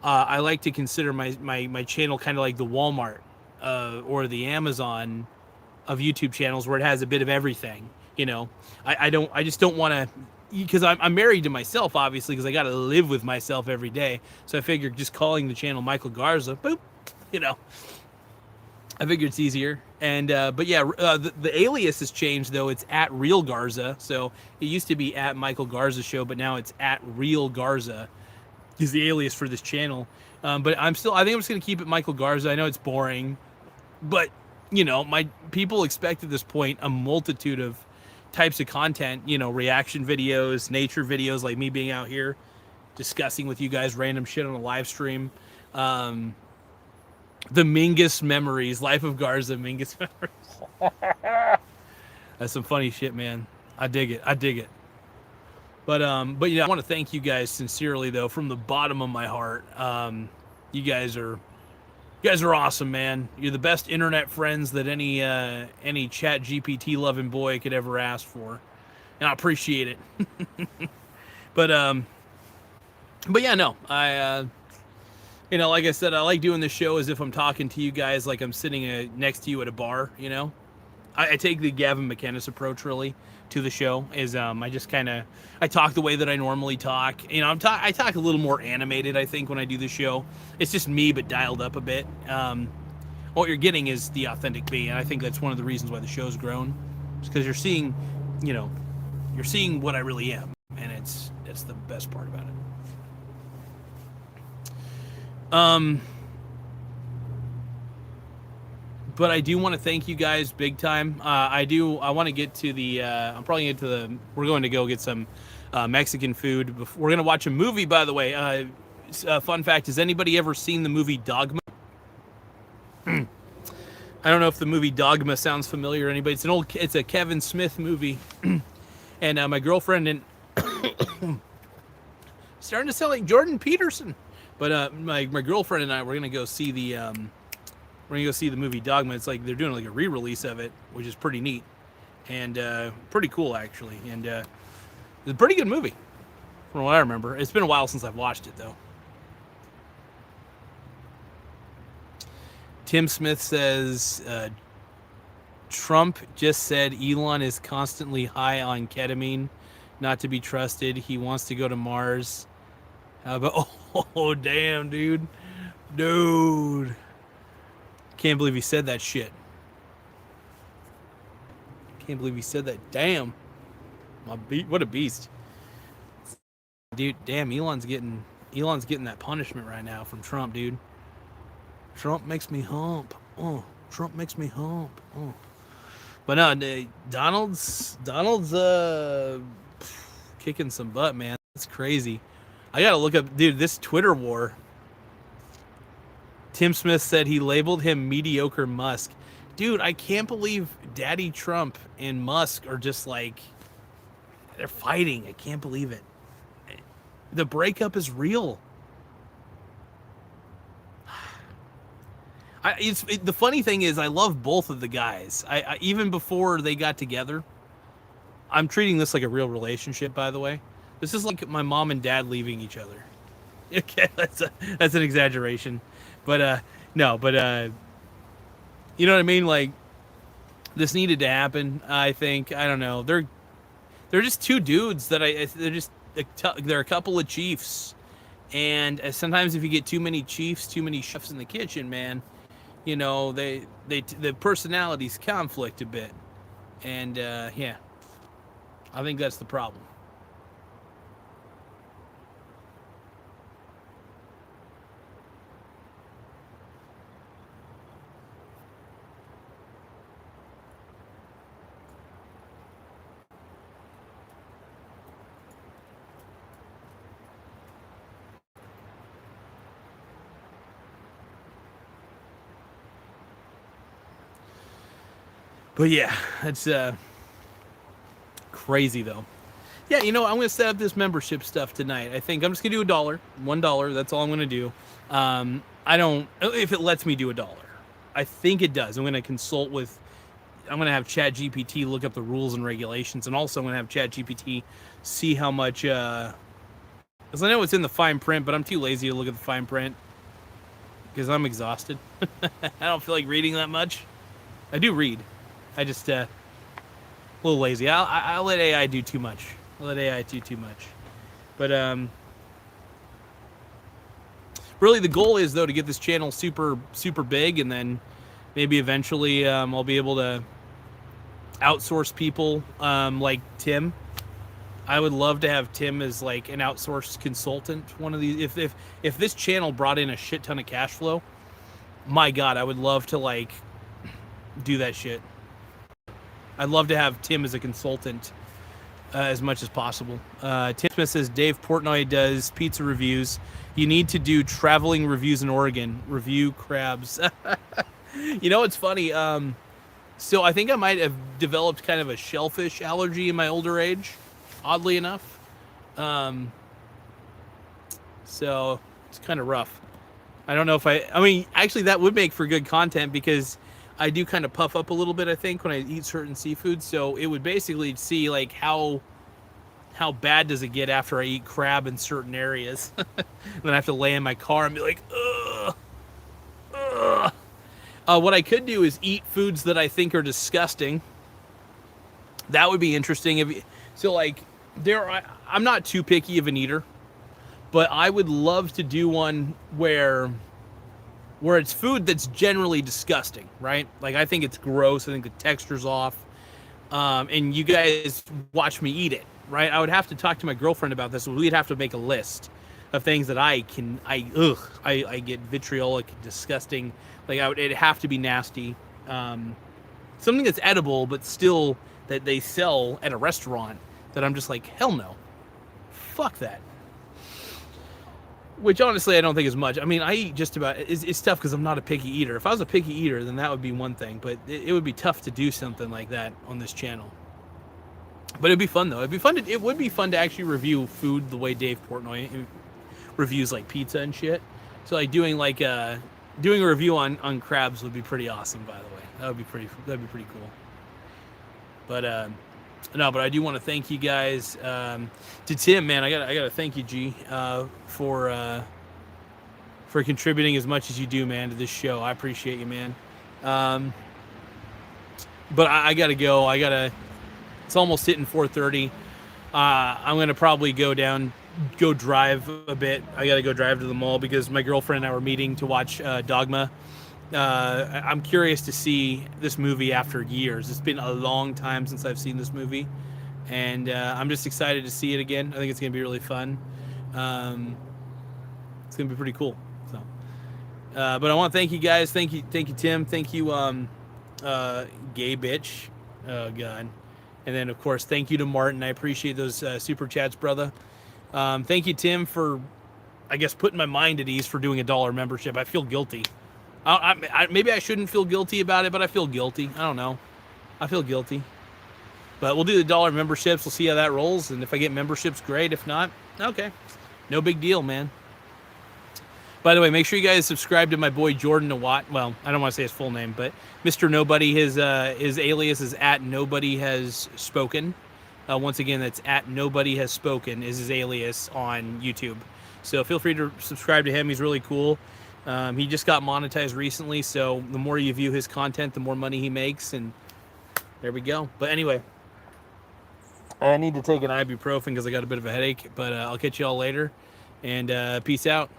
I like to consider my channel kind of like the Walmart or the Amazon of YouTube channels, where it has a bit of everything. You know, I just don't want to, because I'm married to myself, obviously, because I got to live with myself every day. So I figured just calling the channel Michael Garza, boop, you know, I figured it's easier. And but yeah, the alias has changed though. It's at Real Garza. So it used to be at Michael Garza Show, but now it's at Real Garza is the alias for this channel. But I think I'm just gonna keep it Michael Garza. I know it's boring, but you know, my people expect at this point a multitude of types of content. You know, reaction videos, nature videos, like me being out here discussing with you guys random shit on a live stream. Um, the Mingus memories, Life of Garza, Mingus memories. That's some funny shit, man. I dig it. I dig it. But yeah, I want to thank you guys sincerely though, from the bottom of my heart. You guys are awesome, man. You're the best internet friends that any Chat GPT loving boy could ever ask for, and I appreciate it. but but yeah, no, you know, like I said, I like doing this show as if I'm talking to you guys, like I'm sitting next to you at a bar. You know, I take the Gavin McInnes approach really to the show. Is I just kind of I talk the way that I normally talk. You know, I talk a little more animated, I think, when I do the show. It's just me, but dialed up a bit. What you're getting is the authentic me, and I think that's one of the reasons why the show's grown. It's because you're seeing, you know, you're seeing what I really am, and it's the best part about it. But I do want to thank you guys big time. I want to get to the. I'm probably going to get to the. We're going to go get some Mexican food. We're going to watch a movie, by the way. Fun fact: has anybody ever seen the movie Dogma? I don't know if the movie Dogma sounds familiar to anybody. It's a Kevin Smith movie, and my girlfriend and starting to sound like Jordan Peterson. But my girlfriend and I we're gonna go see the movie Dogma. It's like they're doing like a re-release of it, which is pretty neat and pretty cool actually. And it's a pretty good movie from what I remember. It's been a while since I've watched it though. Tim Smith says Trump just said Elon is constantly high on ketamine, not to be trusted. He wants to go to Mars. But oh damn, dude. Can't believe he said that shit. Can't believe he said that. Damn. What a beast. Dude, damn, Elon's getting that punishment right now from Trump, dude. Trump makes me hump. Oh, Trump makes me hump. Oh. But no, Donald's kicking some butt, man. That's crazy. I gotta look up, dude, this Twitter war. Tim Smith said he labeled him mediocre Musk. Dude, I can't believe Daddy Trump and Musk are just like, they're fighting. I can't believe it. The breakup is real. The funny thing is, I love both of the guys. I even before they got together, I'm treating this like a real relationship, by the way. This is like my mom and dad leaving each other. Okay, that's an exaggeration, but no, but you know what I mean. Like, this needed to happen. I think, I don't know. They're just two dudes that they're a couple of chiefs, and sometimes if you get too many chiefs, too many chefs in the kitchen, man, you know the personalities conflict a bit, and yeah, I think that's the problem. But yeah, it's crazy though. Yeah, you know, I'm gonna set up this membership stuff tonight. I think I'm just gonna do $1. That's all I'm gonna do. I don't, if it lets me do $1. I think it does. I'm gonna consult with. I'm gonna have Chat GPT look up the rules and regulations, and also I'm gonna have Chat GPT see how much the Because I know it's in the fine print, but I'm too lazy to look at the fine print because I'm exhausted. I don't feel like reading that much. I do read. I just a little lazy. I'll let AI do too much. I'll let AI do too much. But really the goal is though to get this channel super big, and then maybe eventually I'll be able to outsource people like Tim. I would love to have Tim as like an outsourced consultant. One of these, if this channel brought in a shit ton of cash flow, my God, I would love to like do that shit. I'd love to have Tim as a consultant as much as possible. Tim Smith says Dave Portnoy does pizza reviews. You need to do traveling reviews in Oregon. Review crabs. You know what's funny? So I think I might have developed kind of a shellfish allergy in my older age, oddly enough. So it's kind of rough. I don't know if I mean, actually that would make for good content because I do kind of puff up a little bit, I think, when I eat certain seafoods. So it would basically see like how bad does it get after I eat crab in certain areas. Then I have to lay in my car and be like, ugh, ugh. What I could do is eat foods that I think are disgusting. That would be interesting. So like I'm not too picky of an eater, but I would love to do one where it's food that's generally disgusting, right? Like I think it's gross. I think the texture's off. And you guys watch me eat it, right? I would have to talk to my girlfriend about this. We'd have to make a list of things that I get vitriolic, disgusting. Like it'd have to be nasty. Something that's edible, but still that they sell at a restaurant that I'm just like, hell no. Fuck that. Which honestly I don't think is much. I mean, I eat just about. It's tough because I'm not a picky eater. If I was a picky eater, then that would be one thing. But it would be tough to do something like that on this channel. But it'd be fun though. It would be fun to actually review food the way Dave Portnoy reviews like pizza and shit. So like doing a review on crabs would be pretty awesome. By the way, that'd be pretty cool. But no, but I do want to thank you guys. To Tim, man, I gotta thank you, G, for contributing as much as you do, man, to this show. I appreciate you, man. But I gotta go. It's almost hitting 4:30. I'm gonna probably go drive a bit. I gotta go drive to the mall because my girlfriend and I were meeting to watch Dogma. I'm curious to see this movie after years. It's been a long time since I've seen this movie, and I'm just excited to see it again. I think it's gonna be really fun. It's gonna be pretty cool. So, but I want to thank you guys. Thank you, Tim. Thank you, gay bitch. Oh God. And then of course, thank you to Martin. I appreciate those super chats, brother. Thank you, Tim, for I guess putting my mind at ease for doing a $1 membership. I feel guilty. Maybe I shouldn't feel guilty about it, but I feel guilty. I don't know. I feel guilty. But we'll do the $1 memberships. We'll see how that rolls. And if I get memberships, great. If not, okay. No big deal, man. By the way, make sure you guys subscribe to my boy Jordan Nawat. Well, I don't want to say his full name, but Mr. Nobody. His alias is @NobodyHasSpoken. Once again, that's @NobodyHasSpoken is his alias on YouTube. So feel free to subscribe to him. He's really cool. He just got monetized recently, so the more you view his content, the more money he makes, and there we go. But anyway, I need to take an ibuprofen because I got a bit of a headache, but I'll catch you all later, and peace out.